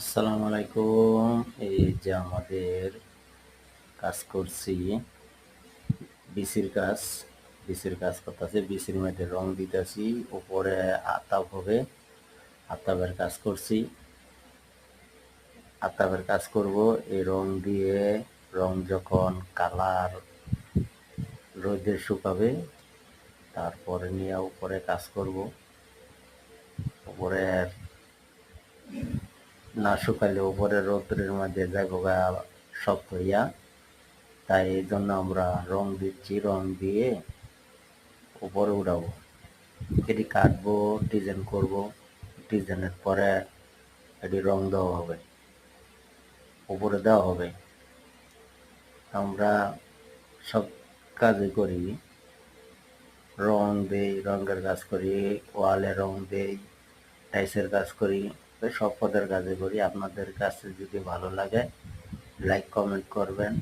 আসসালামু আলাইকুম। এই যে আমাদের কাজ করছি, বিসির কাজ করতেছি, বিসির মধ্যে রং দিতেছি, উপরে আতাপ হবে, আতাপের কাজ করছি, আতাপের কাজ করব। এই রং দিয়ে রং যখন কালার রোদে শুকাবে, তারপরে নিয়ে উপরে কাজ করব। উপরে না শুকাইলে উপরে রোদ্রের মধ্যে যাইব গা শক্ত হইয়া, তাই এই জন্য আমরা রং দিচ্ছি। রং দিয়ে উপরে উঠাবো, এটি কাটবো, ডিজাইন করব, ডিজাইনের পরে এটি রং দেওয়া হবে, উপরে দেওয়া হবে। আমরা সব কাজই করি, রং দেই, রঙের কাজ করি, ওয়ালে রং দেই, টাইসের কাজ করি, সব পদের কাজই করি। আপনাদের কাছে যদি ভালো লাগে লাইক কমেন্ট করবেন।